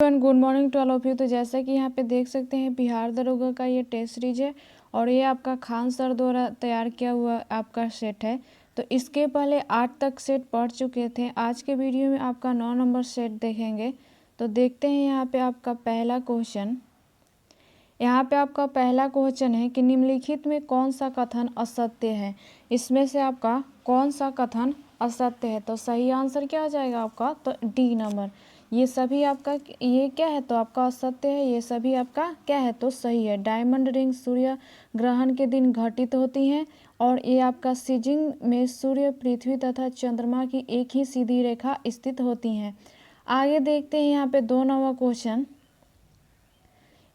Good morning to all of you. तो जैसा कि यहाँ पे देख सकते हैं बिहार दरोगा का ये टेस्ट सीरीज है और ये आपका खान सर द्वारा तैयार किया हुआ आपका सेट है। तो इसके पहले 8 तक सेट पढ़ चुके थे। आज के वीडियो में आपका 9 नंबर सेट देखेंगे। तो देखते हैं यहाँ पे आपका पहला क्वेश्चन। यहाँ पे आपका पहला क्वेश्चन है कि निम्नलिखित में कौन सा कथन असत्य है। इसमें से आपका कौन सा कथन असत्य है। तो सही आंसर क्या आ जाएगा आपका, तो डी नंबर। ये सभी आपका ये क्या है, तो आपका असत्य है। ये सभी आपका क्या है, तो सही है। डायमंड रिंग सूर्य ग्रहण के दिन घटित होती हैं और ये आपका सीजिंग में सूर्य, पृथ्वी तथा चंद्रमा की एक ही सीधी रेखा स्थित होती हैं। आगे देखते हैं यहाँ पे 2 नंबर क्वेश्चन।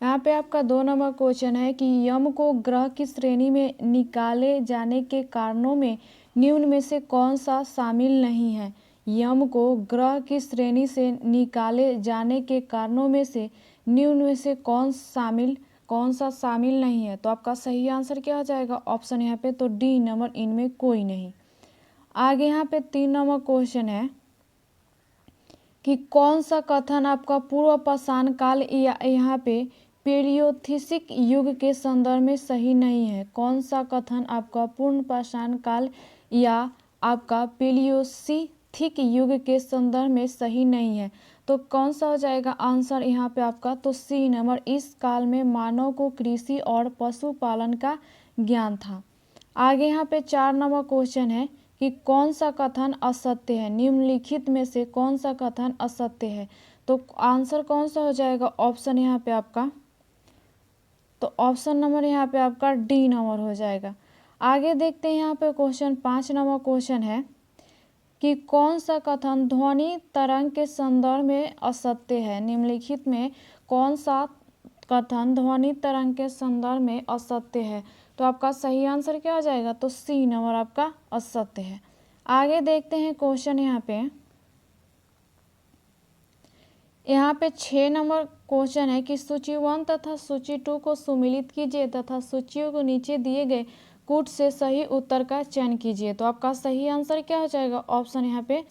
यहाँ पे आपका 2 नंबर क्वेश्चन है कि यम को ग्रह की श्रेणी में निकाले जाने के कारणों में निम्न में से कौन सा शामिल नहीं है। यम को ग्रह की श्रेणी से निकाले जाने के कारणों में से निम्न में से कौन सा शामिल नहीं है। तो आपका सही आंसर क्या आ जाएगा ऑप्शन यहाँ पे, तो डी नंबर, इनमें कोई नहीं। आगे यहाँ पे 3 नंबर क्वेश्चन है कि कौन सा कथन आपका पूर्व पाषाण काल या यहाँ पे पेलियोथिसिक युग के संदर्भ में सही नहीं है। कौन सा कथन आपका पूर्ण पाषाण काल या आपका पेलियोसिथिक युग के संदर्भ में सही नहीं है। तो कौन सा हो जाएगा आंसर यहाँ पे आपका, तो सी नंबर। इस काल में मानव को कृषि और पशुपालन का ज्ञान था। आगे यहाँ पे 4 नंबर क्वेश्चन है कि कौन सा कथन असत्य है। निम्नलिखित में से कौन सा कथन असत्य है। तो आंसर कौन सा हो जाएगा ऑप्शन यहाँ पे आपका, तो ऑप्शन नंबर यहाँ पे आपका डी नंबर हो जाएगा। आगे देखते हैं यहाँ पे क्वेश्चन 5 नंबर क्वेश्चन है कि कौन सा कथन ध्वनि तरंग के संदर्भ में असत्य है। निम्नलिखित में कौन सा कथन ध्वनि तरंग के संदर्भ में असत्य है। तो आपका सही आंसर क्या हो जाएगा, तो सी नंबर आपका असत्य है। आगे देखते हैं क्वेश्चन यहाँ पे 6 नंबर क्वेश्चन है कि सूची 1 तथा सूची 2 को सुमिलित कीजिए तथा सूचियों को नीचे दिए गए कूट से सही उत्तर का चयन कीजिए। तो आपका सही आंसर क्या हो जाएगा ऑप्शन यहाँ पे,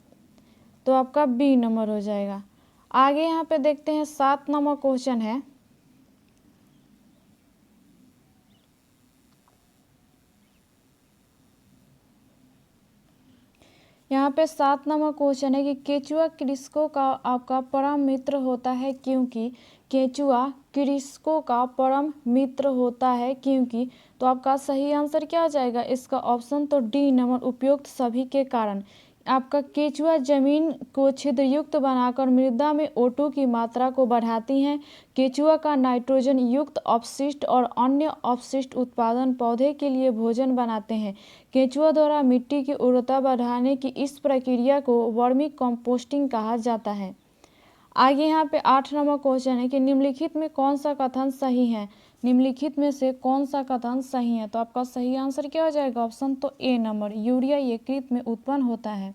तो आपका बी नंबर हो जाएगा। आगे यहाँ पे देखते हैं 7 नंबर क्वेश्चन है। यहाँ पे 7 नंबर क्वेश्चन है कि केचुआ कृषकों का आपका परम मित्र होता है क्योंकि। केचुआ कृषकों का परम मित्र होता है क्योंकि। तो आपका सही आंसर क्या हो जाएगा इसका ऑप्शन, तो डी नंबर, उपयुक्त सभी के कारण। आपका केचुआ जमीन को छिद्रयुक्त बनाकर मृदा में O2 की मात्रा को बढ़ाती हैं। केचुआ का नाइट्रोजन युक्त अपशिष्ट और अन्य अपशिष्ट उत्पादन पौधे के लिए भोजन बनाते हैं। केचुआ द्वारा मिट्टी की उर्वरता बढ़ाने की इस प्रक्रिया को वर्मी कंपोस्टिंग कहा जाता है। आगे यहाँ पे 8 नंबर क्वेश्चन है कि निम्नलिखित में कौन सा कथन सही है। निम्नलिखित में से कौन सा कथन सही है। तो आपका सही आंसर क्या हो जाएगा ऑप्शन, तो ए नंबर, यूरिया यकृत में उत्पन्न होता है।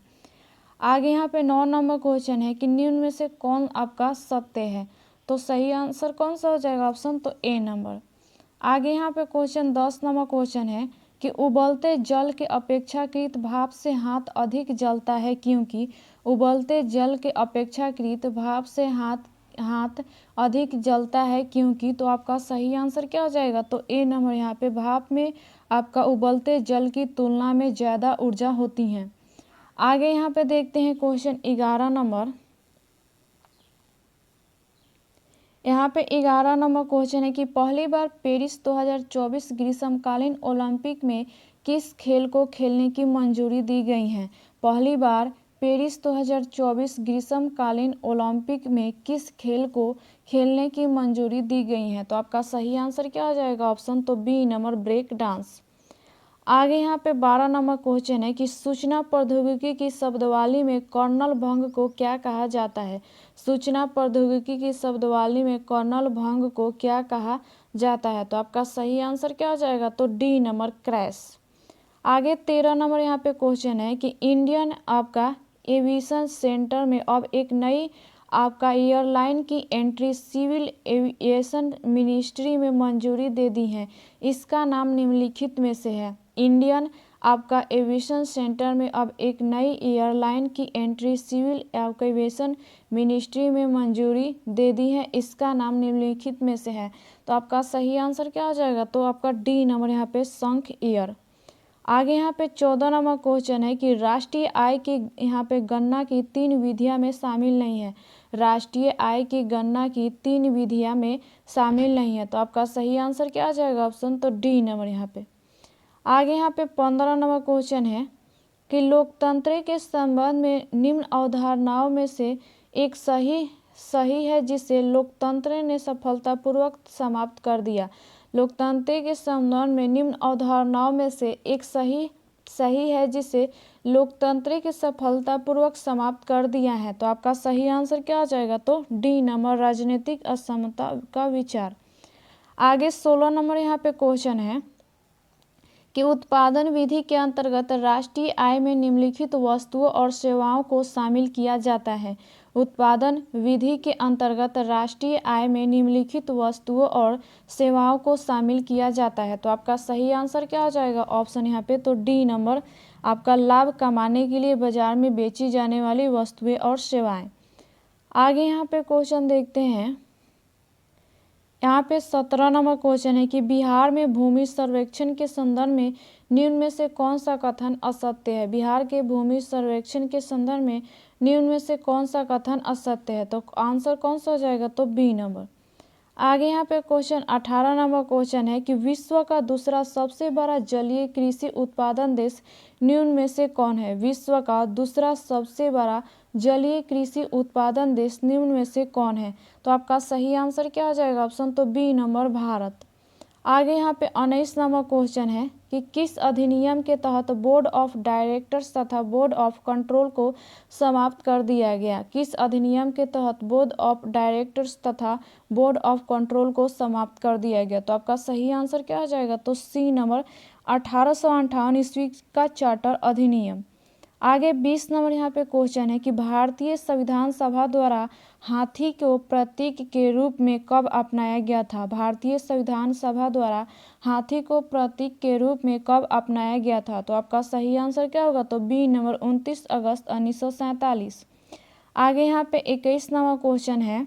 आगे यहाँ पे 9 नंबर क्वेश्चन है कि निम्न में से कौन आपका सत्य है। तो सही आंसर कौन सा हो जाएगा ऑप्शन, तो ए नंबर। आगे यहाँ पे क्वेश्चन 10 नंबर क्वेश्चन है कि उबलते जल के अपेक्षाकृत भाप से हाथ अधिक जलता है क्योंकि। उबलते जल के अपेक्षाकृत भाप से हाथ अधिक जलता है क्योंकि। तो आपका सही आंसर क्या हो जाएगा, तो ए नंबर। यहाँ पे भाप में आपका उबलते जल की तुलना में ज़्यादा ऊर्जा होती है। आगे यहाँ पे देखते हैं क्वेश्चन 11 नंबर। यहाँ पे 11 नंबर क्वेश्चन है कि पहली बार पेरिस 2024 ग्रीष्मकालीन ओलंपिक में किस खेल को खेलने की मंजूरी दी गई है। पहली बार पेरिस 2024 ग्रीष्मकालीन ओलंपिक में किस खेल को खेलने की मंजूरी दी गई है। तो आपका सही आंसर क्या हो जाएगा ऑप्शन, तो बी नंबर, ब्रेक डांस। आगे यहाँ पे 12 नंबर क्वेश्चन है कि सूचना प्रौद्योगिकी की शब्दावली में कर्नल भंग को क्या कहा जाता है। सूचना प्रौद्योगिकी की शब्दावली में कर्नल भंग को क्या कहा जाता है। तो आपका सही आंसर क्या हो जाएगा, तो डी नंबर, क्रैश। आगे 13 नंबर यहाँ पे क्वेश्चन है कि इंडियन आपका एविएशन सेंटर में अब एक नई आपका एयरलाइन की एंट्री सिविल एविएशन मिनिस्ट्री में मंजूरी दे दी है। इसका नाम निम्नलिखित में से है। इंडियन आपका एविएशन सेंटर में अब एक नई एयरलाइन की एंट्री सिविल एविएशन मिनिस्ट्री में मंजूरी दे दी है। इसका नाम निम्नलिखित में से है। तो आपका सही आंसर क्या हो जाएगा? तो आपका डी नंबर यहाँ पे शंख एयर। आगे यहाँ पे 14 नंबर क्वेश्चन है कि राष्ट्रीय आय की यहाँ पे गणना की 3 विधियां में शामिल नहीं है। राष्ट्रीय आय की गणना की 3 विधियां में शामिल नहीं है। तो आपका सही आंसर क्या आ जाएगा? ऑप्शन तो डी नंबर यहाँ पे। आगे यहाँ पे 15 नंबर क्वेश्चन है कि लोकतंत्र के संबंध में निम्न अवधारणाओं में से एक सही है जिसे लोकतंत्र ने सफलतापूर्वक समाप्त कर दिया। लोकतंत्र के संबंध में निम्न अवधारणाओं में से एक सही है जिसे लोकतंत्र के सफलतापूर्वक समाप्त कर दिया है। तो आपका सही आंसर क्या आ जाएगा? तो डी नंबर राजनीतिक असमता का विचार। आगे 16 नंबर यहाँ पे क्वेश्चन है कि उत्पादन विधि के अंतर्गत राष्ट्रीय आय में निम्नलिखित वस्तुओं और सेवाओं को शामिल किया जाता है। उत्पादन विधि के अंतर्गत राष्ट्रीय आय में निम्नलिखित वस्तुओं और सेवाओं को शामिल किया जाता है। तो आपका सही आंसर क्या हो जाएगा? ऑप्शन यहाँ पे तो डी नंबर आपका लाभ कमाने के लिए बाजार में बेची जाने वाली वस्तुएं और सेवाएं। आगे यहाँ पे क्वेश्चन देखते हैं। यहाँ पे 17 नंबर क्वेश्चन है कि बिहार में भूमि सर्वेक्षण के संदर्भ में निम्न में से कौन सा कथन असत्य है? बिहार के भूमि सर्वेक्षण के संदर्भ में निम्न में से कौन सा कथन असत्य है? तो आंसर कौन सा हो जाएगा? तो बी नंबर। आगे यहाँ पे क्वेश्चन 18 नंबर क्वेश्चन है कि विश्व का दूसरा सबसे बड़ा जलीय कृषि उत्पादन देश निम्न में से कौन है? विश्व का दूसरा सबसे बड़ा जलीय कृषि उत्पादन देश निम्न में से कौन है? तो आपका सही आंसर क्या हो जाएगा? ऑप्शन तो बी नंबर भारत। आगे यहाँ पे 19 नंबर क्वेश्चन है कि किस अधिनियम के तहत बोर्ड ऑफ डायरेक्टर्स तथा बोर्ड ऑफ कंट्रोल को समाप्त कर दिया गया? किस अधिनियम के तहत बोर्ड ऑफ डायरेक्टर्स तथा बोर्ड ऑफ कंट्रोल को समाप्त कर दिया गया? तो आपका सही आंसर क्या हो जाएगा? तो सी नंबर 1858 ईस्वी का चार्टर अधिनियम। आगे 20 नंबर यहाँ पे क्वेश्चन है कि भारतीय संविधान सभा द्वारा हाथी को प्रतीक के रूप में कब अपनाया गया था? भारतीय संविधान सभा द्वारा हाथी को प्रतीक के रूप में कब अपनाया गया था? तो आपका सही आंसर क्या होगा? तो बी नंबर 29 अगस्त 1947। आगे यहाँ पे 21 नंबर क्वेश्चन है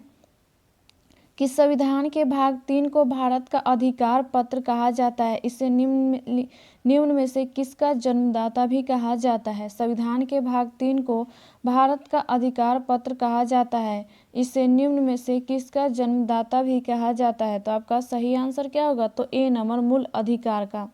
कि संविधान के भाग 3 को भारत का अधिकार पत्र कहा जाता है। इसे निम्न में से किसका जन्मदाता भी कहा जाता है? संविधान के भाग 3 को भारत का अधिकार पत्र कहा जाता है। इसे निम्न में से किसका जन्मदाता भी कहा जाता है? तो आपका सही आंसर क्या होगा? तो ए नंबर मूल अधिकार का।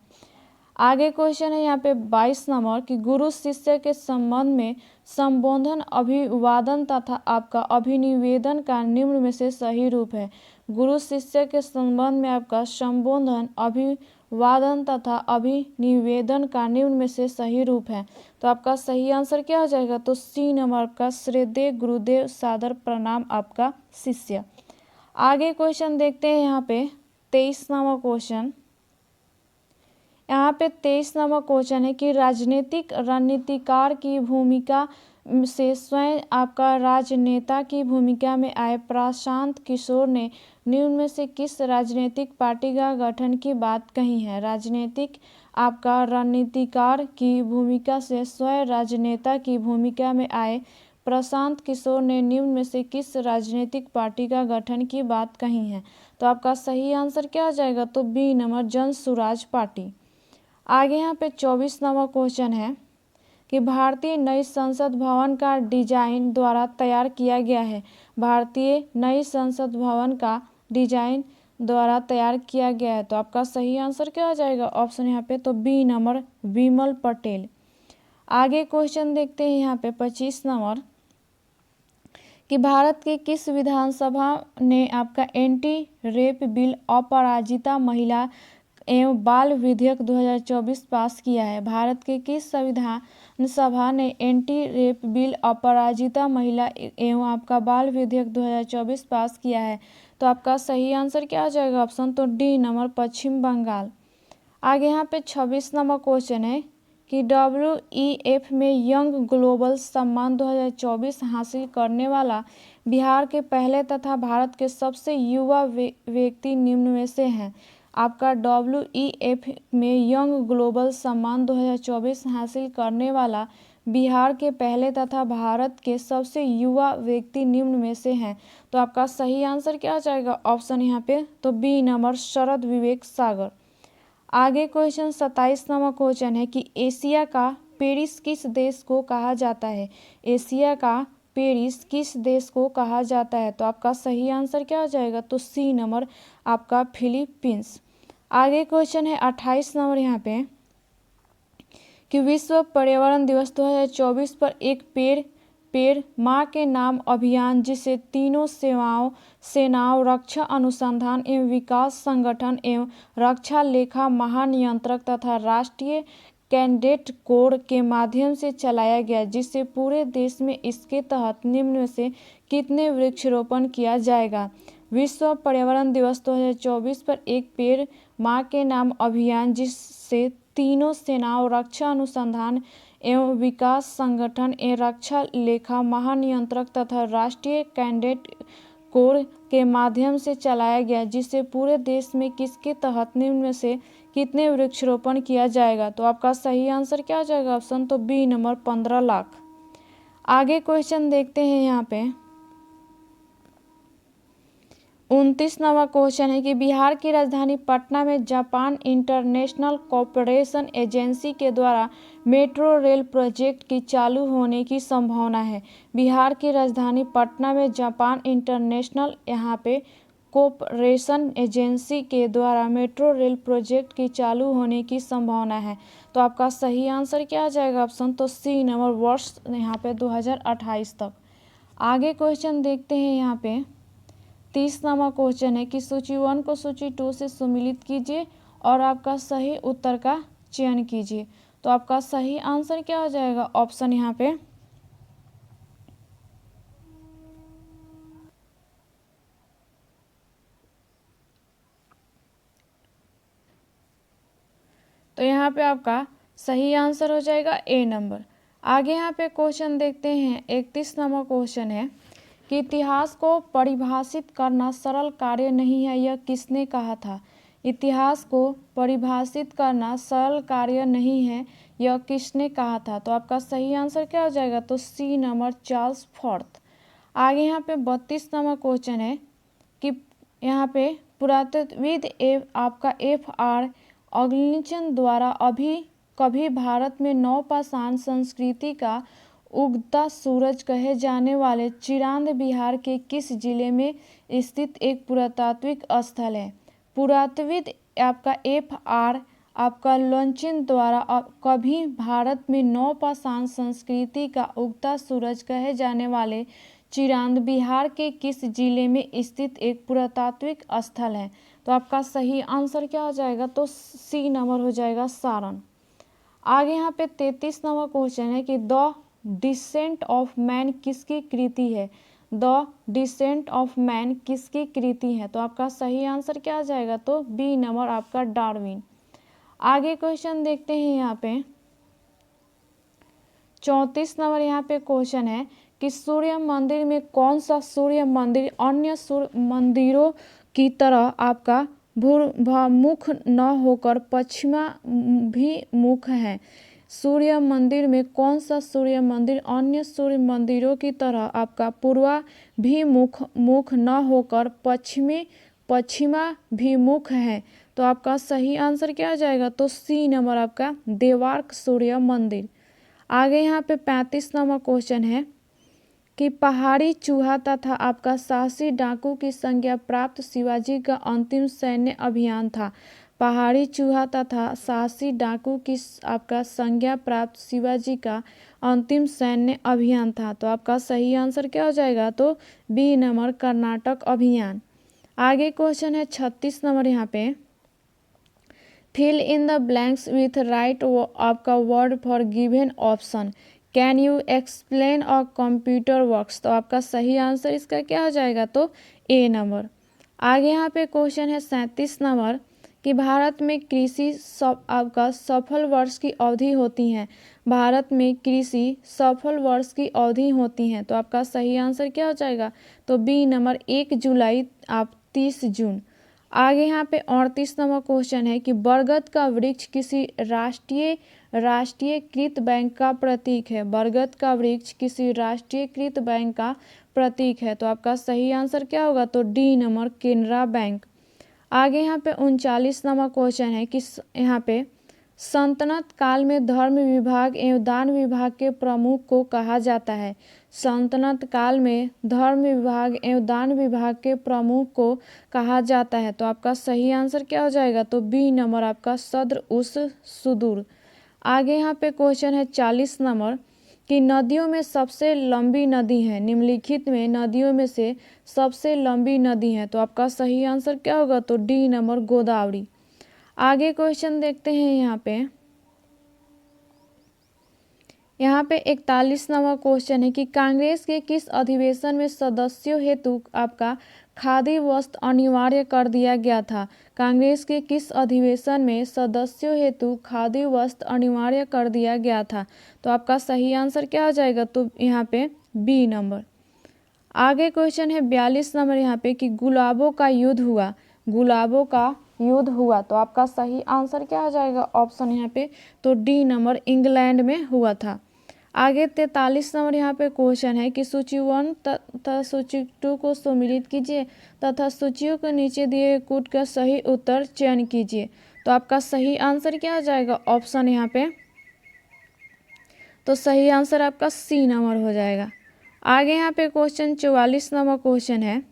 आगे क्वेश्चन है यहाँ पे 22 नंबर कि गुरु शिष्य के संबंध में संबोधन अभिवादन तथा आपका अभिनिवेदन का निम्न में से सही रूप है। गुरु शिष्य के संबंध में आपका संबोधन अभिवादन तथा अभिनिवेदन का निम्न में से सही रूप है। तो आपका सही आंसर क्या हो जाएगा? तो सी नंबर का श्रद्धेय गुरुदेव सादर प्रणाम आपका शिष्य। आगे क्वेश्चन देखते हैं यहाँ पे 23 नंबर क्वेश्चन। यहाँ पे 23 नंबर क्वेश्चन है कि राजनीतिक रणनीतिकार की भूमिका से स्वयं आपका राजनेता की भूमिका में आए प्रशांत किशोर ने निम्न में से किस राजनीतिक पार्टी का गठन की बात कही है? राजनीतिक आपका रणनीतिकार की भूमिका से स्वयं राजनेता की भूमिका में आए प्रशांत किशोर ने निम्न में से किस राजनीतिक पार्टी का गठन की बात कही है? तो आपका सही आंसर क्या हो जाएगा? तो B number Jan Suraaj party. आगे यहाँ पे 24 नंबर क्वेश्चन है कि भारतीय नई संसद भवन का डिजाइन द्वारा तैयार किया गया है। भारतीय नई संसद भवन का डिजाइन द्वारा तैयार किया गया है। तो आपका सही आंसर क्या हो जाएगा? ऑप्शन यहाँ पे तो बी नंबर विमल पटेल। आगे क्वेश्चन देखते हैं यहाँ पे 25 नंबर कि भारत के किस विधानसभा ने आपका एंटी रेप बिल अपराजिता महिला एवं बाल विधेयक 2024 पास किया है? भारत के किस संविधान सभा ने एंटी रेप बिल अपराजिता महिला एवं आपका बाल विधेयक 2024 पास किया है? तो आपका सही आंसर क्या आ जाएगा? ऑप्शन तो डी नंबर पश्चिम बंगाल। आगे यहाँ पे 26 नंबर क्वेश्चन है कि WEF में यंग ग्लोबल सम्मान 2024 हासिल करने वाला बिहार के पहले तथा भारत के सबसे युवा व्यक्ति निम्न में से हैं। आपका WEF में यंग ग्लोबल सम्मान 2024 हासिल करने वाला बिहार के पहले तथा भारत के सबसे युवा व्यक्ति निम्न में से हैं। तो आपका सही आंसर क्या आ जाएगा ऑप्शन यहाँ पे, तो बी नंबर शरद विवेक सागर। आगे क्वेश्चन 27 नंबर क्वेश्चन है कि एशिया का पेरिस किस देश को कहा जाता है। एशिया का पेरिस किस देश को कहा जाता है। तो आपका सही आंसर क्या हो जाएगा, तो सी नंबर आपका फिलीपींस। आगे क्वेश्चन है 28 नंबर यहाँ पे कि विश्व पर्यावरण दिवस 2024 पर एक पेड़ माँ के नाम अभियान, जिसे तीनों सेनाओं रक्षा अनुसंधान एवं विकास संगठन एवं रक्षा लेखा महानियंत्रक तथा राष्ट्रीय कैडेट कोर के माध्यम से चलाया गया, जिससे पूरे देश में इसके तहत निम्न में से कितने वृक्षारोपण किया जाएगा। विश्व पर्यावरण दिवस 2024 पर एक पेड़ माँ के नाम अभियान, जिससे तीनों सेनाओं रक्षा अनुसंधान एवं विकास संगठन एवं रक्षा लेखा महानियंत्रक तथा राष्ट्रीय कैडेट कोर के माध्यम से चलाया गया, जिससे पूरे देश में किसके तहत निम्न में से कितने वृक्षारोपण किया जाएगा। तो आपका सही आंसर क्या हो जाएगा ऑप्शन, तो बी नंबर 15 लाख। आगे क्वेश्चन देखते हैं यहाँ पे 29 नंबर क्वेश्चन है कि बिहार की राजधानी पटना में जापान इंटरनेशनल कोऑपरेशन एजेंसी के द्वारा मेट्रो रेल प्रोजेक्ट की चालू होने की संभावना है। बिहार की राजधानी पटना में जापान इंटरनेशनल यहाँ पे कोऑपरेशन एजेंसी के द्वारा मेट्रो रेल प्रोजेक्ट की चालू होने की संभावना है। तो आपका सही आंसर क्या आ जाएगा ऑप्शन, तो सी नंबर वर्ष यहाँ पे 2028 तक। आगे क्वेश्चन देखते हैं यहाँ पे 30 नंबर क्वेश्चन है कि सूची 1 को सूची 2 से सम्मिलित कीजिए और आपका सही उत्तर का चयन कीजिए। तो आपका सही आंसर क्या हो जाएगा ऑप्शन यहाँ पे, तो यहाँ पे आपका सही आंसर हो जाएगा ए नंबर। आगे यहाँ पे क्वेश्चन देखते हैं 31 नंबर क्वेश्चन है कि इतिहास को परिभाषित करना सरल कार्य नहीं है, यह किसने कहा था। इतिहास को परिभाषित करना सरल कार्य नहीं है, यह किसने कहा था। तो आपका सही आंसर क्या हो जाएगा, तो सी नंबर चार्ल्स फॉर्थ। आगे यहाँ पे 32 नंबर क्वेश्चन है कि यहाँ पे पुरातत्वविद आपका FR ऑगलिंचन द्वारा कभी भारत में नवपाषाण संस्कृति का उगता सूरज कहे जाने वाले चिरांद बिहार के किस जिले में स्थित एक पुरातात्विक स्थल है। पुरातत्वविद आपका FR आपका लॉन्चिन द्वारा कभी भारत में नवपाषाण संस्कृति का उगता सूरज कहे जाने वाले चिरांद बिहार के किस जिले में स्थित एक पुरातात्विक स्थल है। तो आपका सही आंसर क्या हो जाएगा, तो सी नंबर हो जाएगा सारण। आगे यहाँ पे 33 नंबर क्वेश्चन है कि द डिसेंट ऑफ मैन किसकी कृति है। द डिसेंट ऑफ मैन किसकी कृति है। तो आपका सही आंसर क्या आ जाएगा, तो बी नंबर आपका डार्विन। आगे क्वेश्चन देखते हैं यहाँ पे 34 नंबर यहाँ पे क्वेश्चन है कि सूर्य मंदिर में कौन सा सूर्य मंदिर अन्य सूर्य मंदिरों की तरह आपका भूर्भामुख न होकर पश्चिमाभिमुख है। सूर्य मंदिर में कौन सा सूर्य मंदिर अन्य सूर्य मंदिरों की तरह आपका पूर्वाभिमुख न होकर पश्चिमाभिमुख है। तो आपका सही आंसर क्या आ जाएगा, तो सी नंबर आपका देवार्क सूर्य मंदिर। आगे यहाँ पे 35 नंबर क्वेश्चन है कि पहाड़ी चूहा तथा आपका साहसी डाकू की संज्ञा प्राप्त शिवाजी का अंतिम सैन्य अभियान था। पहाड़ी चूहा तथा साहसी डाकू की आपका संज्ञा प्राप्त शिवाजी का अंतिम सैन्य अभियान था। तो आपका सही आंसर क्या हो जाएगा, तो बी नंबर कर्नाटक अभियान। आगे क्वेश्चन है 36 नंबर यहाँ पे fill in the blanks with right आपका word for given option. Can you explain a computer works. तो आपका सही आंसर इसका क्या हो जाएगा, तो ए नंबर। आगे यहाँ पे क्वेश्चन है 37 नंबर कि भारत में कृषि आपका सफल वर्ष की अवधि होती है। भारत में कृषि सफल वर्ष की अवधि होती है। तो आपका सही आंसर क्या हो जाएगा, तो बी नंबर 1 जुलाई आप 30 जून। आगे यहाँ पे 38 नंबर क्वेश्चन है कि बरगद का वृक्ष किसी राष्ट्रीयकृत बैंक का प्रतीक है। बरगद का वृक्ष किसी राष्ट्रीयकृत बैंक का प्रतीक है। तो आपका सही आंसर क्या होगा? तो डी नंबर, केनरा बैंक। आगे यहाँ पे 39 नंबर क्वेश्चन है कि यहाँ पे सल्तनत काल में धर्म विभाग एवं दान विभाग के प्रमुख को कहा जाता है। सल्तनत काल में धर्म विभाग एवं दान विभाग के प्रमुख को कहा जाता है। तो आपका सही आंसर क्या हो जाएगा? तो बी नंबर, आपका सद्र उस सुदूर। आगे यहाँ पे क्वेश्चन है 40 नंबर कि नदियों में सबसे लंबी नदी है। निम्नलिखित में नदियों में से सबसे लंबी नदी है। तो आपका सही आंसर क्या होगा? तो डी नंबर, गोदावरी। आगे क्वेश्चन देखते हैं यहाँ पे 41 नंबर क्वेश्चन है कि कांग्रेस के किस अधिवेशन में सदस्यों हेतु आपका खादी वस्त्र अनिवार्य कर दिया गया था। कांग्रेस के किस अधिवेशन में सदस्यों हेतु खादी वस्त्र अनिवार्य कर दिया गया था। तो आपका सही आंसर क्या हो जाएगा? तो यहाँ पे बी नंबर। आगे क्वेश्चन है 42 नंबर यहाँ पे कि गुलाबों का युद्ध हुआ। गुलाबों का युद्ध हुआ। तो आपका सही आंसर क्या हो जाएगा? ऑप्शन यहाँ पे तो डी नंबर, इंग्लैंड में हुआ था। आगे 43 नंबर यहाँ पे क्वेश्चन है कि सूची 1 तथा सूची 2 को सम्मिलित कीजिए तथा सूचियों के नीचे दिए कूट का सही उत्तर चयन कीजिए। तो आपका सही आंसर क्या हो जाएगा? ऑप्शन यहाँ पे तो सही आंसर आपका सी नंबर हो जाएगा। आगे यहाँ पे क्वेश्चन 44 नंबर क्वेश्चन है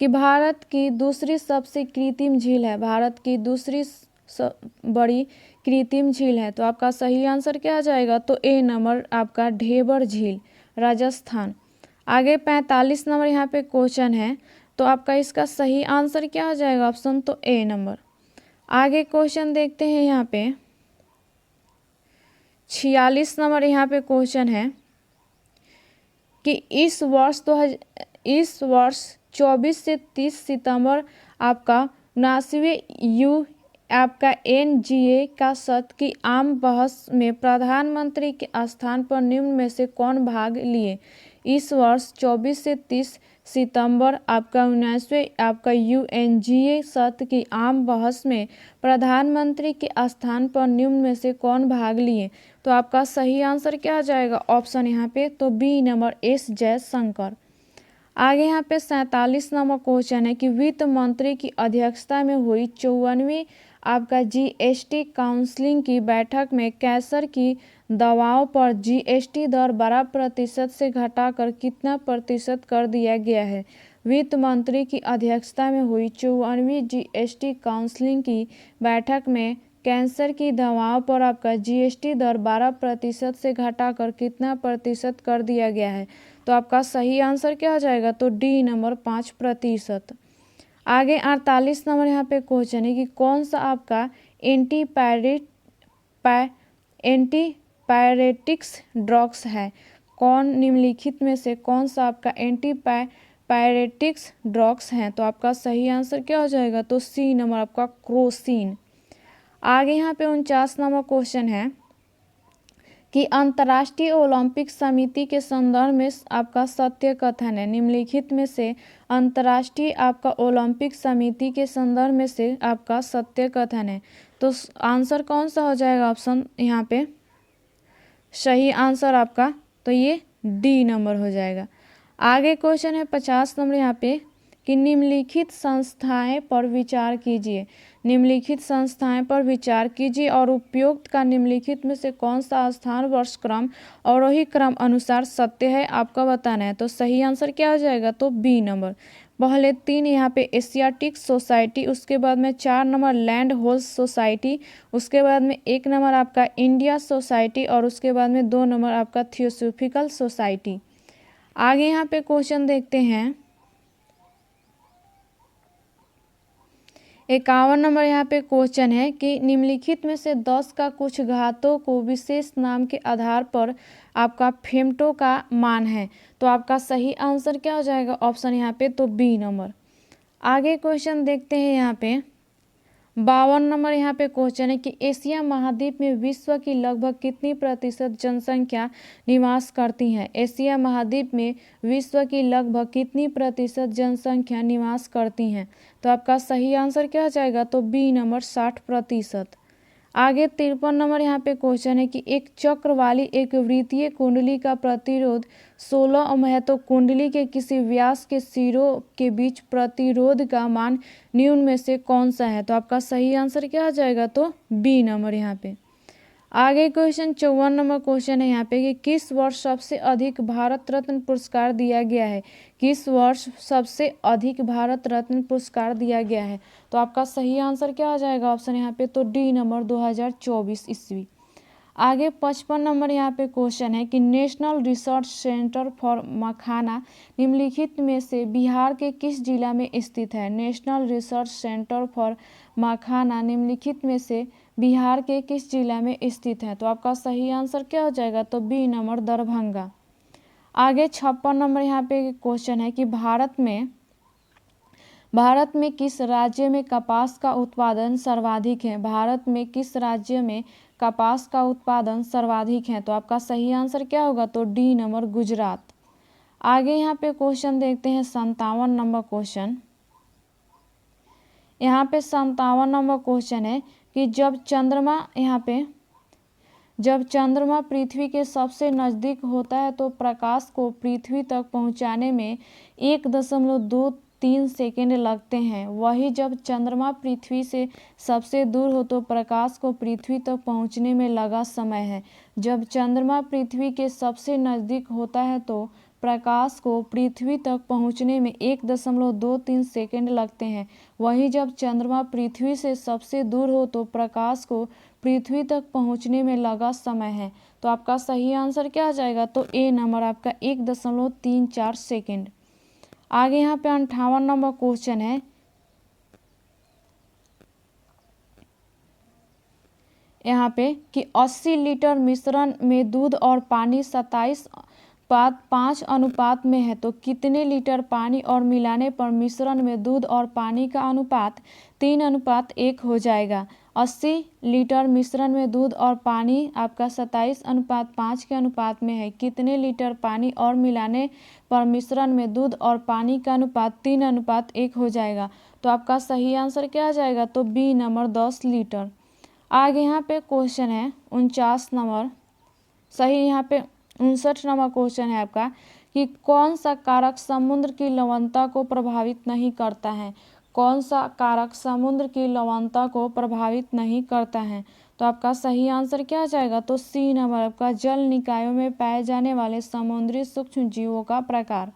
कि भारत की दूसरी सबसे कृत्रिम झील है। भारत की दूसरी बड़ी कृत्रिम झील है। तो आपका सही आंसर क्या आ जाएगा? तो ए नंबर, आपका ढेबर झील, राजस्थान। आगे 45 नंबर यहाँ पे क्वेश्चन है। तो आपका इसका सही आंसर क्या हो जाएगा? ऑप्शन तो ए नंबर। आगे क्वेश्चन देखते हैं यहाँ पे 46 नंबर यहाँ पे क्वेश्चन है कि इस वर्ष 24 से 30 सितंबर आपका 79वें आपका NGA का सत्र की आम बहस में प्रधानमंत्री के स्थान पर निम्न में से कौन भाग लिए। इस वर्ष 24 से 30 सितंबर आपका 19वें आपका UNGA सत्र की आम बहस में प्रधानमंत्री के स्थान पर निम्न में से कौन भाग लिए। तो आपका सही आंसर क्या आ जाएगा? ऑप्शन यहाँ पे तो बी नंबर, एस जयशंकर। आगे यहाँ पे 47 नंबर क्वेश्चन है कि वित्त मंत्री की अध्यक्षता में हुई 54वीं आपका GST काउंसिलिंग की बैठक में कैंसर की दवाओं पर GST दर 12% से घटाकर कितना प्रतिशत कर दिया गया है। वित्त मंत्री की अध्यक्षता में हुई 54वीं GST काउंसिलिंग की बैठक में कैंसर की दवाओं पर आपका GST दर 12% से घटाकर कितना प्रतिशत कर दिया गया है। तो आपका सही आंसर क्या हो जाएगा? तो डी नंबर, 5%। आगे 48 नंबर यहाँ पे क्वेश्चन है कि कौन सा आपका एंटीपायरेटिक्स ड्रग्स है। कौन निम्नलिखित में से कौन सा आपका एंटीपायरेटिक्स ड्रग्स है। तो आपका सही आंसर क्या हो जाएगा? तो सी नंबर, आपका क्रोसिन। आगे यहाँ पे 49 नंबर क्वेश्चन है कि अंतर्राष्ट्रीय ओलंपिक समिति के संदर्भ में आपका सत्य कथन है। निम्नलिखित में से अंतर्राष्ट्रीय आपका ओलंपिक समिति के संदर्भ में से आपका सत्य कथन है। तो आंसर कौन सा हो जाएगा? ऑप्शन यहाँ पे सही आंसर आपका तो ये डी नंबर हो जाएगा। आगे क्वेश्चन है 50 नंबर यहाँ पे कि निम्नलिखित संस्थाएं पर विचार कीजिए। निम्नलिखित संस्थाएं पर विचार कीजिए और उपयुक्त का निम्नलिखित में से कौन सा स्थान, वर्ष क्रम और वही क्रम अनुसार सत्य है आपका बताना है। तो सही आंसर क्या हो जाएगा? तो बी नंबर। पहले 3 यहाँ पे एशियाटिक सोसाइटी, उसके बाद में 4 नंबर लैंड होल्स सोसाइटी, उसके बाद में 1 नंबर आपका इंडिया सोसाइटी और उसके बाद में 2 नंबर आपका थियोसॉफिकल सोसाइटी। आगे यहाँ पे क्वेश्चन देखते हैं 51 नंबर यहाँ पे क्वेश्चन है कि निम्नलिखित में से 10 का कुछ घातों को विशेष नाम के आधार पर आपका फेमटो का मान है। तो आपका सही आंसर क्या हो जाएगा? ऑप्शन यहाँ पे तो बी नंबर। आगे क्वेश्चन देखते हैं यहाँ पे 52 नंबर यहाँ पे क्वेश्चन है कि एशिया महाद्वीप में विश्व की लगभग कितनी प्रतिशत जनसंख्या निवास करती है। एशिया महाद्वीप में विश्व की लगभग कितनी प्रतिशत जनसंख्या निवास करती हैं। तो आपका सही आंसर क्या हो जाएगा, तो बी नंबर 60%। आगे 53 नंबर यहाँ पे क्वेश्चन है कि एक चक्र वाली एक वृत्तीय कुंडली का प्रतिरोध 16 ओम है, तो कुंडली के किसी व्यास के सिरों के बीच प्रतिरोध का मान निम्न में से कौन सा है। तो आपका सही आंसर क्या आ जाएगा, तो बी नंबर यहाँ पे। आगे क्वेश्चन 54 नंबर क्वेश्चन है यहाँ पे कि किस वर्ष सबसे अधिक भारत रत्न पुरस्कार दिया गया है। किस वर्ष सबसे अधिक भारत रत्न पुरस्कार दिया गया है। तो आपका सही आंसर क्या आ जाएगा ऑप्शन यहाँ पे, तो डी नंबर 2024 ईस्वी। आगे 55 नंबर यहाँ पे क्वेश्चन है कि नेशनल रिसर्च सेंटर फॉर मखाना निम्नलिखित में से बिहार के किस जिला में स्थित है। नेशनल रिसर्च सेंटर फॉर मखाना निम्नलिखित में से बिहार के किस जिला में स्थित है। तो आपका सही आंसर क्या हो जाएगा, तो बी नंबर दरभंगा। आगे 56 नंबर यहाँ पे क्वेश्चन है कि भारत में किस राज्य में कपास का उत्पादन सर्वाधिक है। भारत में किस राज्य में कपास का उत्पादन सर्वाधिक है। तो आपका सही आंसर क्या होगा, तो डी नंबर गुजरात। आगे यहाँ पे क्वेश्चन देखते हैं 57 नंबर क्वेश्चन। यहाँ पे 57 नंबर क्वेश्चन है कि जब चंद्रमा पृथ्वी के सबसे नज़दीक होता है तो प्रकाश को पृथ्वी तक पहुंचाने में 1.23 सेकेंड लगते हैं। वही जब चंद्रमा पृथ्वी से सबसे दूर हो तो प्रकाश को पृथ्वी तक पहुंचने में लगा समय है। जब चंद्रमा पृथ्वी के सबसे नज़दीक होता है तो प्रकाश को पृथ्वी तक पहुंचने में 1.23 सेकेंड लगते हैं। वहीं जब चंद्रमा पृथ्वी से सबसे दूर हो तो प्रकाश को पृथ्वी तक पहुंचने में लगा समय है। तो आपका सही आंसर क्या आ जाएगा, तो ए नंबर आपका 1.34 सेकेंड। आगे यहाँ पे 58 नंबर क्वेश्चन है। यहाँ पे कि 80 लीटर मिश्रण में दूध और पानी 27:5 अनुपात में है तो कितने लीटर पानी और मिलाने पर मिश्रण में दूध और पानी का अनुपात 3:1 हो जाएगा। 80 लीटर मिश्रण में दूध और पानी आपका 27:5 के अनुपात में है। कितने लीटर पानी और मिलाने पर मिश्रण में दूध और पानी का अनुपात 3:1 हो जाएगा। तो आपका सही आंसर क्या आ जाएगा, तो बी नंबर 10 लीटर। आगे यहाँ पे क्वेश्चन है 49 नंबर, सही यहाँ पे 59 नंबर क्वेश्चन है आपका कि कौन सा कारक समुद्र की लवणता को प्रभावित नहीं करता है। कौन सा कारक समुद्र की लवणता को प्रभावित नहीं करता है। तो आपका सही आंसर क्या आ जाएगा, तो सी नंबर आपका जल निकायों में पाए जाने वाले समुद्री सूक्ष्म जीवों का प्रकार।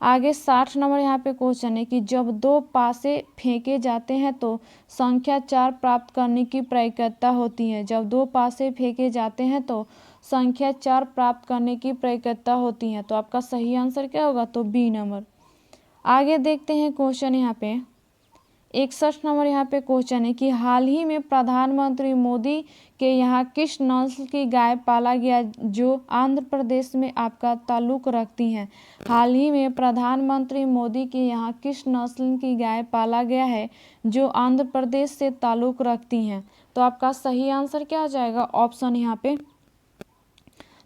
आगे 60 नंबर यहाँ पे क्वेश्चन है कि जब 2 पासे फेंके जाते हैं तो संख्या 4 प्राप्त करने की प्रक्रिया होती है। जब 2 पासे फेंके जाते हैं तो संख्या 4 प्राप्त करने की प्रक्रिया होती है। तो आपका सही आंसर क्या होगा, तो बी नंबर। आगे देखते हैं क्वेश्चन यहाँ पे 61 नंबर यहाँ पे क्वेश्चन है कि हाल ही में प्रधानमंत्री मोदी के यहाँ किस नस्ल की गाय पाला गया जो आंध्र प्रदेश में आपका ताल्लुक रखती हैं। हाल ही में प्रधानमंत्री मोदी के यहाँ किस नस्ल की गाय पाला गया है जो आंध्र प्रदेश से ताल्लुक रखती हैं। तो आपका सही आंसर क्या हो जाएगा ऑप्शन यहाँ पे,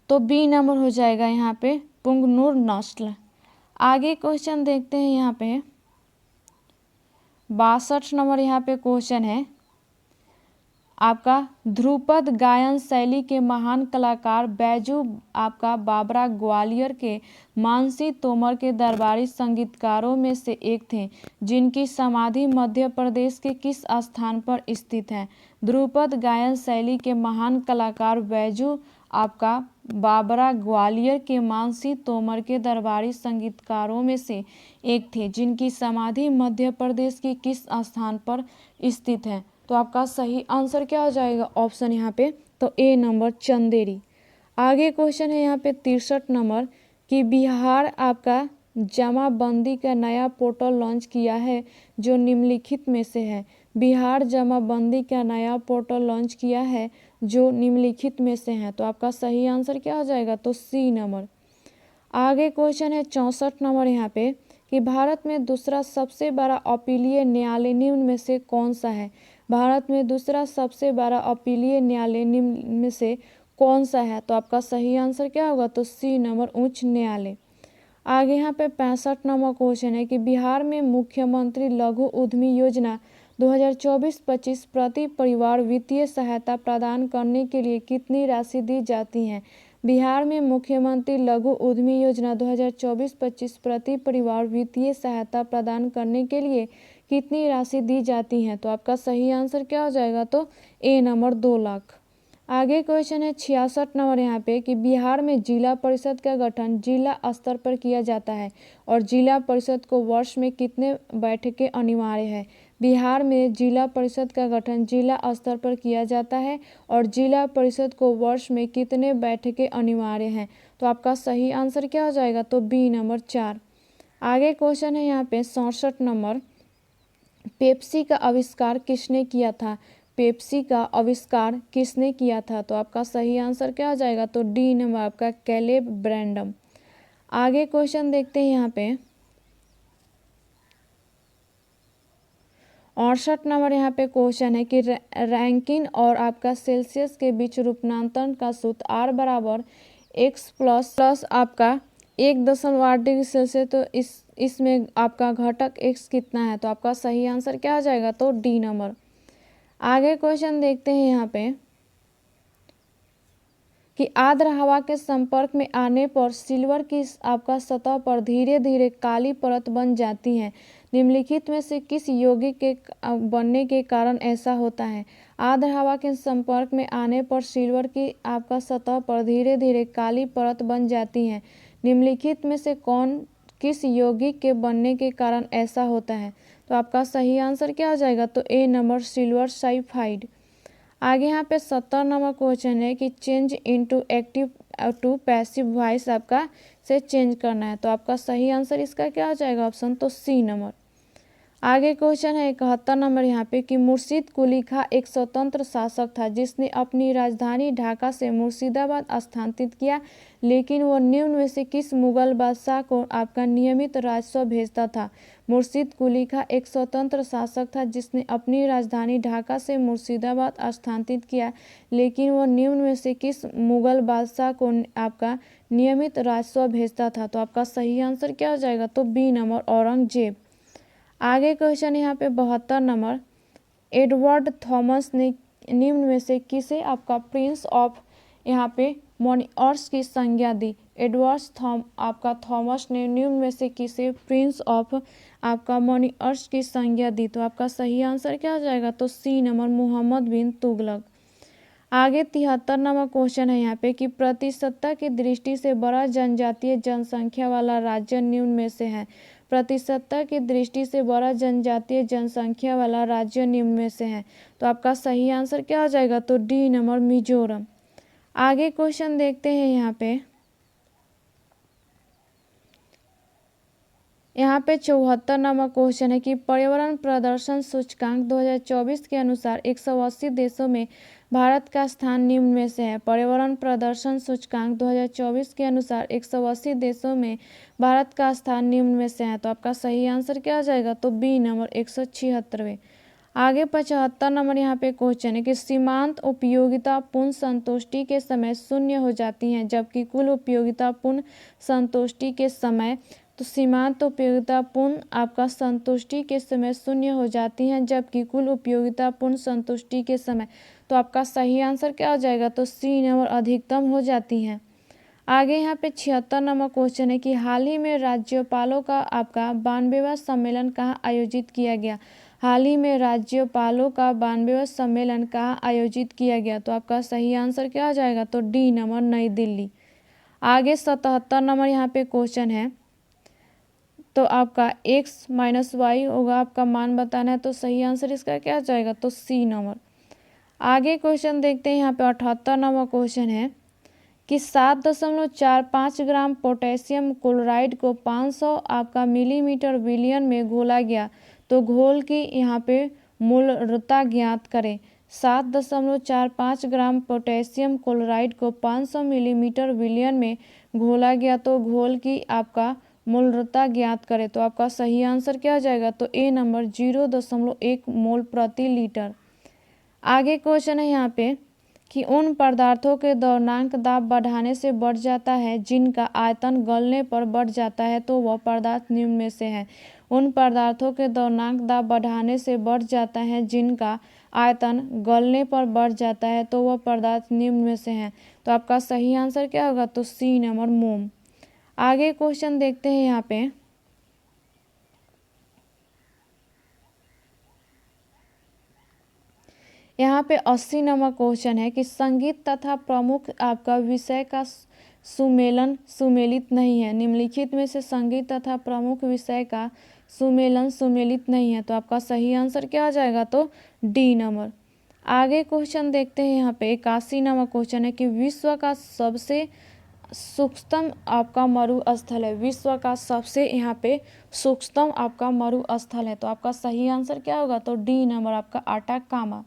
तो बी नंबर हो जाएगा यहाँ पे पुंगनूर नस्ल। आगे क्वेश्चन देखते हैं यहाँ पे 62 नंबर यहाँ पे क्वेश्चन है आपका ध्रुपद गायन शैली के महान कलाकार बैजू आपका बाबरा ग्वालियर के मानसी तोमर के दरबारी संगीतकारों में से एक थे जिनकी समाधि मध्य प्रदेश के किस स्थान पर स्थित है। ध्रुपद गायन शैली के महान कलाकार बैजू आपका बाबरा ग्वालियर के मानसी तोमर के दरबारी संगीतकारों में से एक थे जिनकी समाधि मध्य प्रदेश के किस स्थान पर स्थित है। तो आपका सही आंसर क्या हो जाएगा ऑप्शन यहाँ पे, तो ए नंबर चंदेरी। आगे क्वेश्चन है यहाँ पे 63 नंबर कि बिहार आपका जमाबंदी का नया पोर्टल लॉन्च किया है जो निम्नलिखित में से है। बिहार जमाबंदी का नया पोर्टल लॉन्च किया है जो निम्नलिखित में से है। तो आपका सही आंसर क्या हो जाएगा, तो सी नंबर। आगे क्वेश्चन है 64 नंबर यहाँ पे कि भारत में दूसरा सबसे बड़ा अपीलीय न्यायालय निम्न में से कौन सा है। भारत में दूसरा सबसे बड़ा अपीलीय न्यायालय निम्न में से कौन सा है? तो आपका सही आंसर क्या होगा? तो सी नंबर, उच्च न्यायालय। आगे यहाँ पे 65 नंबर क्वेश्चन है कि बिहार में मुख्यमंत्री लघु उद्यमी योजना 2024-25 प्रति परिवार वित्तीय सहायता प्रदान करने के लिए कितनी राशि दी जाती है? बिहार में मुख्यमंत्री लघु उद्यमी योजना 2024-25 प्रति परिवार वित्तीय सहायता प्रदान करने के लिए कितनी राशि दी जाती है? तो आपका सही आंसर क्या हो जाएगा? तो ए नंबर, 2 लाख। आगे क्वेश्चन है 66 नंबर यहाँ पे कि बिहार में जिला परिषद का गठन जिला स्तर पर किया जाता है और जिला परिषद को वर्ष में कितने बैठकें अनिवार्य है? बिहार में जिला परिषद का गठन जिला स्तर पर किया जाता है और जिला परिषद को वर्ष में कितने बैठकें अनिवार्य हैं? तो आपका सही आंसर क्या हो जाएगा? तो बी नंबर, 4। आगे क्वेश्चन है यहाँ पे 67 नंबर, पेप्सी का आविष्कार किसने किया था? पेप्सी का आविष्कार किसने किया था? तो आपका सही आंसर क्या हो जाएगा? तो डी नंबर, आपका कैलेब ब्रैंडम। आगे क्वेश्चन देखते हैं यहाँ पे 68 नंबर यहाँ पे क्वेश्चन है कि रैंकिन और आपका सेल्सियस के बीच रूपांतरण का सूत्र R बराबर x प्लस आपका 1.8 डिग्री सेल्सियस। तो इसमें आपका घटक x कितना है? तो आपका सही आंसर क्या आ जाएगा? तो डी नंबर। आगे क्वेश्चन देखते हैं यहाँ पे कि आर्द्र हवा के संपर्क में आने पर सिल्वर की आपका सतह पर धीरे धीरे काली परत बन जाती है। निम्नलिखित में से किस यौगिक के बनने के कारण ऐसा होता है? आर्द्र हवा के संपर्क में आने पर सिल्वर की आपका सतह पर धीरे धीरे काली परत बन जाती है। निम्नलिखित में से किस यौगिक के बनने के कारण ऐसा होता है? तो आपका सही आंसर क्या हो जाएगा? तो ए नंबर, सिल्वर सल्फाइड। आगे यहाँ पे 70 नंबर क्वेश्चन है कि change into active to passive voice आपका से चेंज करना है। तो आपका सही आंसर इसका क्या हो जाएगा? ऑप्शन तो सी नंबर। आगे क्वेश्चन है 71 नंबर यहाँ पे कि मुर्शीद कुली खां एक स्वतंत्र शासक था जिसने अपनी राजधानी ढाका से मुर्शिदाबाद स्थानांतरित किया, लेकिन वह निम्न में से किस मुगल बादशाह को आपका नियमित राजस्व भेजता था? मुर्शीद कुली खां एक स्वतंत्र शासक था जिसने अपनी राजधानी ढाका से मुर्शिदाबाद स्थानांतरित किया, लेकिन वह निम्न में से किस मुगल बादशाह को आपका नियमित राजस्व भेजता था? तो आपका सही आंसर क्या हो जाएगा? तो बी नंबर, औरंगजेब। आगे क्वेश्चन यहाँ पे 72 नंबर, एडवर्ड थॉमस ने निम्न में से किसे आपका प्रिंस ऑफ यहाँ पे मॉनिटर्स की संज्ञा दी? एडवर्ड आपका थॉमस ने निम्न में से किसे प्रिंस ऑफ आपका मॉनिटर्स की संज्ञा दी? तो आपका सही आंसर क्या हो जाएगा? तो सी नंबर, मोहम्मद बिन तुगलक। आगे 73 नंबर क्वेश्चन है यहाँ पे कि प्रतिशतता की दृष्टि से बड़ा जनजातीय जनसंख्या वाला राज्य निम्न में से है। प्रतिशतता की दृष्टि से बड़ा जनजातीय जनसंख्या वाला राज्य निम्न में से है। तो आपका सही आंसर क्या हो जाएगा? तो डी नंबर, मिजोरम। आगे क्वेश्चन देखते हैं यहाँ पे 74 नंबर क्वेश्चन है कि पर्यावरण प्रदर्शन सूचकांक 2024 के अनुसार 180 देशों में भारत का स्थान निम्न में से है। पर्यावरण प्रदर्शन सूचकांक 2024 के अनुसार 180 देशों में भारत का स्थान निम्न में से है। तो आपका सही आंसर क्या हो जाएगा? तो बी नंबर, 176वें। आगे 75 नंबर यहाँ पे क्वेश्चन है कि सीमांत उपयोगिता पूर्ण संतुष्टि के समय शून्य हो जाती हैं जबकि कुल उपयोगिता पूर्ण संतुष्टि के समय तो सीमांत उपयोगिता पूर्ण आपका संतुष्टि के समय शून्य हो जाती हैं जबकि कुल उपयोगिता पूर्ण संतुष्टि के समय। तो आपका सही आंसर क्या हो जाएगा? तो सी नंबर, अधिकतम हो जाती हैं। आगे यहाँ पे 76 नंबर क्वेश्चन है कि हाल ही में राज्यपालों का आपका 92वां सम्मेलन कहाँ आयोजित किया गया? हाल ही में राज्यपालों का 92वां सम्मेलन कहाँ आयोजित किया गया? तो आपका सही आंसर क्या हो जाएगा? तो डी नंबर, नई दिल्ली। आगे 77 नंबर यहाँ पे क्वेश्चन है तो आपका x माइनस वाई होगा, आपका मान बताना है। तो सही आंसर इसका क्या जाएगा? तो सी नंबर। आगे क्वेश्चन देखते हैं यहाँ पे 78 नंबर क्वेश्चन है कि 7.45 ग्राम पोटेशियम क्लोराइड को 500 आपका मिलीमीटर विलियन में घोला गया, तो घोल की यहाँ पे मूलरता ज्ञात करें। 7.45 ग्राम पोटेशियम क्लोराइड को 500 मिलीमीटर विलियन में घोला गया, तो घोल की आपका मूलरता ज्ञात करें। तो आपका सही आंसर क्या हो जाएगा? तो ए नंबर, 0.1 मोल प्रति लीटर। आगे क्वेश्चन है यहाँ पे कि उन पदार्थों के द्रव्यमान दाब बढ़ाने से बढ़ जाता है जिनका आयतन गलने पर बढ़ जाता है तो वह पदार्थ निम्न में से है। उन पदार्थों के द्रव्यमान दाब बढ़ाने से बढ़ जाता है जिनका आयतन गलने पर बढ़ जाता है तो वह पदार्थ निम्न में से है। तो आपका सही आंसर क्या होगा? तो सी नंबर मोम। आगे क्वेश्चन देखते हैं यहाँ पे। यहाँ पे 80 नंबर क्वेश्चन है कि संगीत तथा प्रमुख आपका विषय का सुमेलन सुमेलित नहीं है। निम्नलिखित में से संगीत तथा प्रमुख विषय का सुमेलन सुमेलित नहीं है। तो आपका सही आंसर क्या आ जाएगा? तो डी नंबर। आगे क्वेश्चन देखते हैं यहाँ पे 81 नंबर क्वेश्चन है कि विश्व का सबसे सूक्ष्म आपका मरुस्थल है। विश्व का सबसे यहाँ पे सूक्ष्म आपका मरुस्थल है। तो आपका सही आंसर क्या होगा? तो डी नंबर आपका आटाकामा।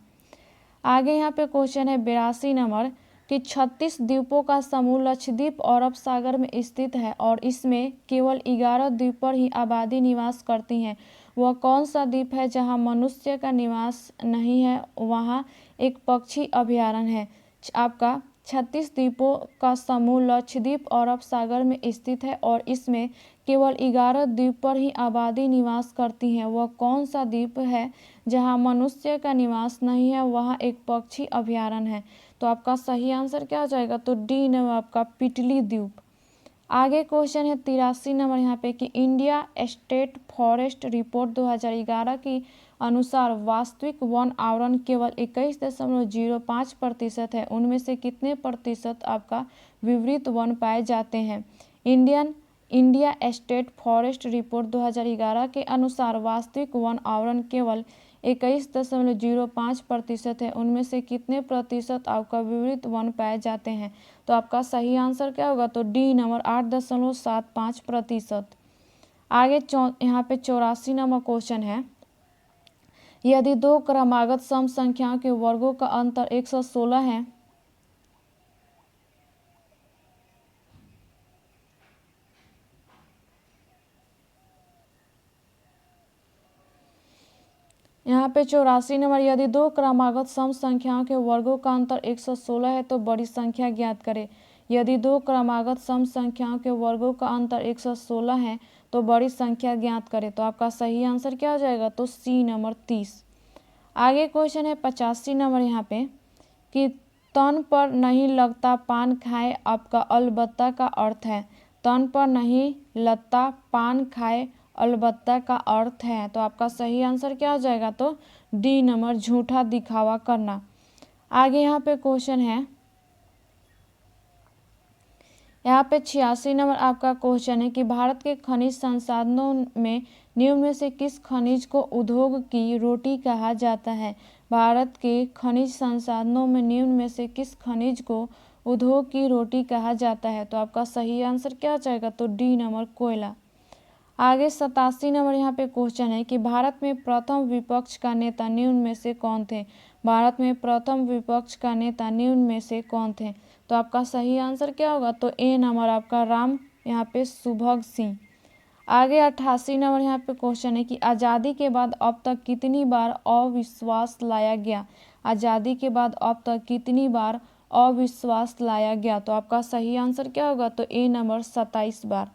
आगे यहाँ पे क्वेश्चन है 82 नंबर कि 36 द्वीपों का समूह लक्षद्वीप अरब सागर में स्थित है और इसमें केवल 11 द्वीप पर ही आबादी निवास करती है। वह कौन सा द्वीप है जहाँ मनुष्य का निवास नहीं है? वहाँ एक पक्षी अभयारण्य है। आपका 36 द्वीपों का समूह लक्षद्वीप अरब सागर में स्थित है और इसमें केवल 11 द्वीप पर ही आबादी निवास करती है। वह कौन सा द्वीप है जहां मनुष्य का निवास नहीं है? वहाँ एक पक्षी अभयारण्य है। तो आपका सही आंसर क्या हो जाएगा? तो डी नंबर आपका पिटली द्वीप। आगे क्वेश्चन है 83 नंबर यहाँ पे कि इंडिया स्टेट फॉरेस्ट रिपोर्ट 2011 की अनुसार वास्तविक वन आवरण केवल 21.05% है। उनमें से कितने प्रतिशत आपका विवरित वन पाए जाते हैं? इंडिया स्टेट फॉरेस्ट रिपोर्ट 2011 के अनुसार वास्तविक वन आवरण केवल 21.05% है। उनमें से कितने प्रतिशत आपका विवरित वन पाए जाते हैं? तो आपका सही आंसर क्या होगा? तो डी नंबर 8.75%। आगे यहाँ पे 84 नंबर क्वेश्चन है यदि दो क्रमागत सम संख्याओं के वर्गों का अंतर 116 है यहाँ पे 84 नंबर यदि दो क्रमागत सम संख्याओं के वर्गों का अंतर 116 है तो बड़ी संख्या ज्ञात करें। यदि दो क्रमागत सम संख्याओं के वर्गों का अंतर 116 है तो बड़ी संख्या ज्ञात करें। तो आपका सही आंसर क्या हो जाएगा? तो सी नंबर 30। आगे क्वेश्चन है 85 नंबर यहाँ पे कि तन पर नहीं लगता पान खाए आपका अलबत्ता का अर्थ है। तन पर नहीं लगता पान खाए अलबत्ता का अर्थ है। तो आपका सही आंसर क्या हो जाएगा? तो डी नंबर झूठा दिखावा करना। आगे यहाँ पे क्वेश्चन है यहाँ पे 86 नंबर आपका क्वेश्चन है कि भारत के खनिज संसाधनों में निम्न में से किस खनिज को उद्योग की रोटी कहा जाता है? भारत के खनिज संसाधनों में निम्न में से किस खनिज को उद्योग की रोटी कहा जाता है? तो आपका सही आंसर क्या हो जाएगा? तो डी नंबर कोयला। आगे 87 नंबर यहाँ पे क्वेश्चन है कि भारत में प्रथम विपक्ष का नेता निम्न में से कौन थे? भारत में प्रथम विपक्ष का नेता निम्न में से कौन थे? तो आपका सही आंसर क्या होगा? तो ए नंबर आपका राम यहाँ पे सुभग सिंह। आगे 88 नंबर यहाँ पे क्वेश्चन है कि आज़ादी के बाद अब तक कितनी बार अविश्वास लाया गया? आज़ादी के बाद अब तक कितनी बार अविश्वास लाया गया? तो आपका सही आंसर क्या होगा? तो ए नंबर 27 बार।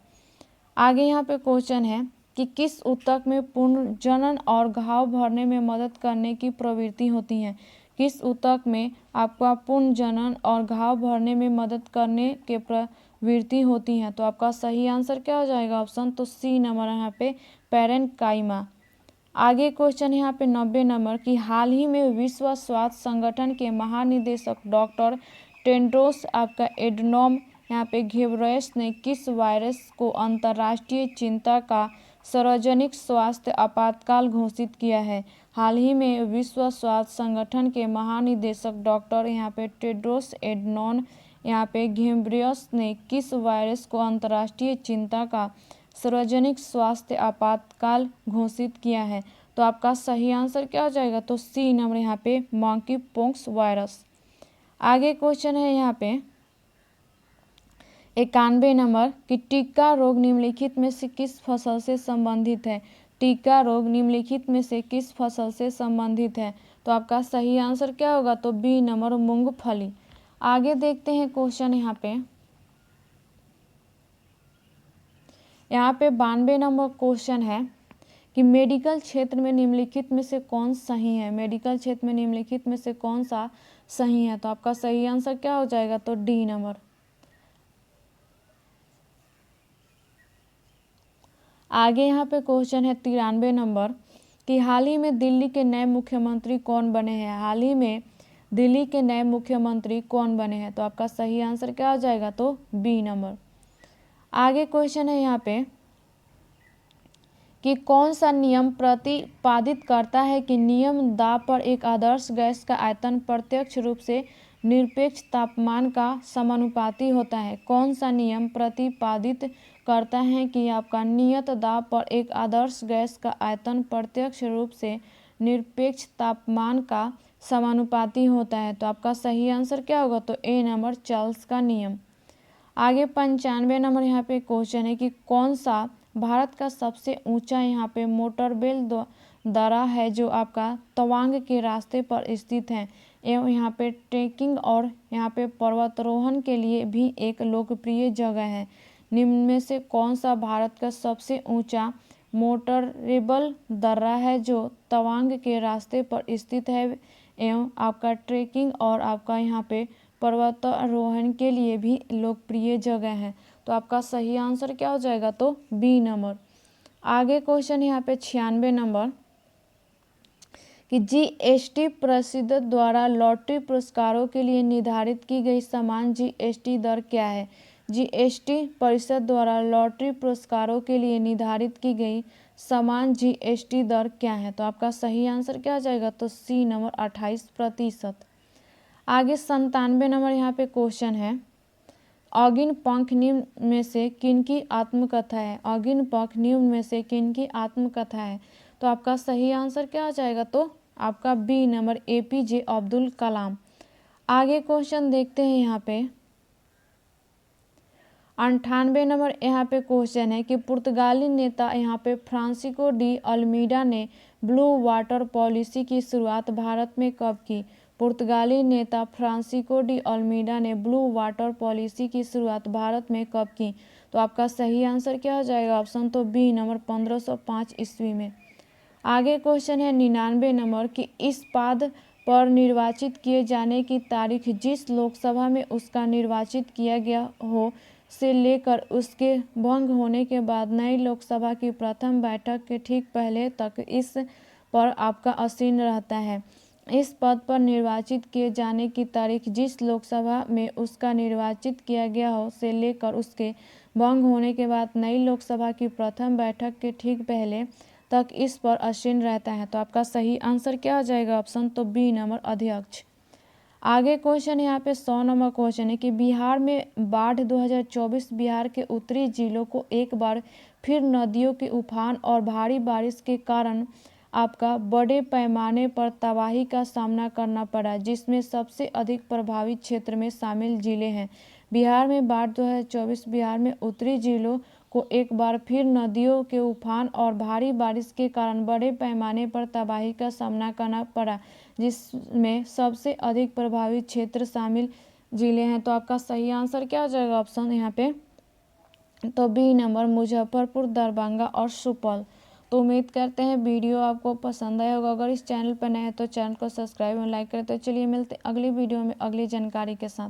आगे यहाँ पे क्वेश्चन है कि किस ऊतक में पुनर्जनन और घाव भरने में मदद करने की प्रवृत्ति होती है? किस ऊतक में आपका पुनर्जनन और घाव भरने में मदद करने के प्रवृत्ति होती है? तो आपका सही आंसर क्या हो जाएगा? ऑप्शन तो सी नंबर यहाँ पे पैरेन्काइमा। आगे क्वेश्चन यहाँ पे 90 नंबर की हाल ही में विश्व स्वास्थ्य संगठन के महानिदेशक डॉक्टर टेड्रोस आपका एडनॉम यहाँ पे घेब्रेयेसस ने किस वायरस को अंतर्राष्ट्रीय चिंता का सार्वजनिक स्वास्थ्य आपातकाल घोषित किया है? हाल ही में विश्व स्वास्थ्य संगठन के महानिदेशक डॉक्टर यहाँ पे टेड्रोस एडनॉम यहाँ पे घेब्रेयेसस ने किस वायरस को अंतर्राष्ट्रीय चिंता का सार्वजनिक स्वास्थ्य आपातकाल घोषित किया है? तो आपका सही आंसर क्या हो जाएगा? तो सी नंबर यहाँ पे मंकी पॉक्स वायरस। आगे क्वेश्चन है यहाँ पे 91 नंबर कि टिक्का रोग निम्नलिखित में से किस फसल से संबंधित है? टीका रोग निम्नलिखित में से किस फसल से संबंधित है? तो आपका सही आंसर क्या होगा? तो बी नंबर मूंगफली। आगे देखते हैं क्वेश्चन यहाँ पे 92 नंबर क्वेश्चन है कि मेडिकल क्षेत्र में निम्नलिखित में से कौन सही है? मेडिकल क्षेत्र में निम्नलिखित में से कौन सा सही है? तो आपका सही आंसर क्या हो जाएगा? तो डी नंबर। आगे यहाँ पे क्वेश्चन है 93 नंबर कि हाल ही में दिल्ली के नए मुख्यमंत्री कौन बने हैं? हाल ही में दिल्ली के नए मुख्यमंत्री कौन बने हैं? तो आपका सही आंसर क्या हो जाएगा? तो बी नंबर। आगे क्वेश्चन है यहाँ पे कि कौन सा नियम प्रतिपादित करता है कि नियम दाब पर एक आदर्श गैस का आयतन प्रत्यक्ष रूप से निरपेक्ष तापमान का समानुपाती होता है? कौन सा नियम प्रतिपादित करता है कि आपका नियत दाब पर एक आदर्श गैस का आयतन प्रत्यक्ष रूप से निरपेक्ष तापमान का समानुपाती होता है? तो आपका सही आंसर क्या होगा? तो ए नंबर, चार्ल्स का नियम। आगे 95 नंबर यहाँ पे क्वेश्चन है कि कौन सा भारत का सबसे ऊंचा यहाँ पे मोटरबेल दर्रा है जो आपका तवांग के रास्ते पर स्थित है एवं यहाँ पे ट्रेकिंग और यहाँ पे पर्वतारोहण के लिए भी एक लोकप्रिय जगह है? निम्न में से कौन सा भारत का सबसे ऊंचा मोटरेबल दर्रा है जो तवांग के रास्ते पर स्थित है एवं आपका ट्रेकिंग और आपका यहाँ पे पर्वतारोहण के लिए भी लोकप्रिय जगह है? तो आपका सही आंसर क्या हो जाएगा? तो बी नंबर। आगे क्वेश्चन यहाँ पे 96 नंबर कि जीएसटी परिषद द्वारा लॉटरी पुरस्कारों के लिए निर्धारित की गई समान जीएसटी दर क्या है? जीएसटी परिषद द्वारा लॉटरी पुरस्कारों के लिए निर्धारित की गई समान जीएसटी दर क्या है? तो आपका सही आंसर क्या हो जाएगा? तो सी नंबर, 28%। आगे 97 नंबर यहाँ पे क्वेश्चन है अगिन पंख निम्न में से किनकी आत्मकथा है? अगिन पंख निम्न में से किनकी आत्मकथा है? तो आपका सही आंसर क्या हो जाएगा? तो आपका B number, APJ Abdul Kalam. आगे क्वेश्चन देखते हैं यहाँ पे 98 नंबर यहाँ पे क्वेश्चन है कि पुर्तगाली नेता यहाँ पे फ्रांसिस्को डी अल्मीडा ने ब्लू वाटर पॉलिसी की शुरुआत भारत में कब की? पुर्तगाली नेता फ्रांसिस्को डी अल्मीडा ने ब्लू वाटर पॉलिसी की शुरुआत भारत में कब की? तो आपका सही आंसर क्या हो जाएगा? ऑप्शन तो बी नंबर, 1505 ईस्वी में। आगे क्वेश्चन है 99 नंबर कि इस पद पर निर्वाचित किए जाने की तारीख जिस लोकसभा में उसका निर्वाचित किया गया हो से लेकर उसके भंग होने के बाद नई लोकसभा की प्रथम बैठक के ठीक पहले तक इस पर आपका आसीन रहता है। इस पद पर निर्वाचित किए जाने की तारीख जिस लोकसभा में उसका निर्वाचित किया गया हो से लेकर उसके भंग होने के बाद नई लोकसभा की प्रथम बैठक के ठीक पहले तक इस पर आसीन रहता है? तो आपका सही आंसर क्या हो जाएगा? ऑप्शन तो बी नंबर, अध्यक्ष। आगे क्वेश्चन यहाँ पे 100 नंबर क्वेश्चन है कि बिहार में बाढ़ 2024 बिहार के उत्तरी जिलों को एक बार फिर नदियों के उफान और भारी बारिश के कारण आपका बड़े पैमाने पर तबाही का सामना करना पड़ा, जिसमें सबसे अधिक प्रभावित क्षेत्र में शामिल जिले हैं। बिहार में बाढ़ 2024 बिहार में उत्तरी जिलों को एक बार फिर नदियों के उफान और भारी बारिश के कारण बड़े पैमाने पर तबाही का सामना करना पड़ा, जिसमें सबसे अधिक प्रभावित क्षेत्र शामिल जिले हैं। तो आपका सही आंसर क्या हो जाएगा? ऑप्शन यहाँ पे तो बी नंबर, मुजफ्फरपुर, दरभंगा और सुपौल। तो उम्मीद करते हैं वीडियो आपको पसंद आया होगा। अगर इस चैनल पर नए हैं तो चैनल को सब्सक्राइब और लाइक करें। तो चलिए मिलते अगली वीडियो में अगली जानकारी के साथ।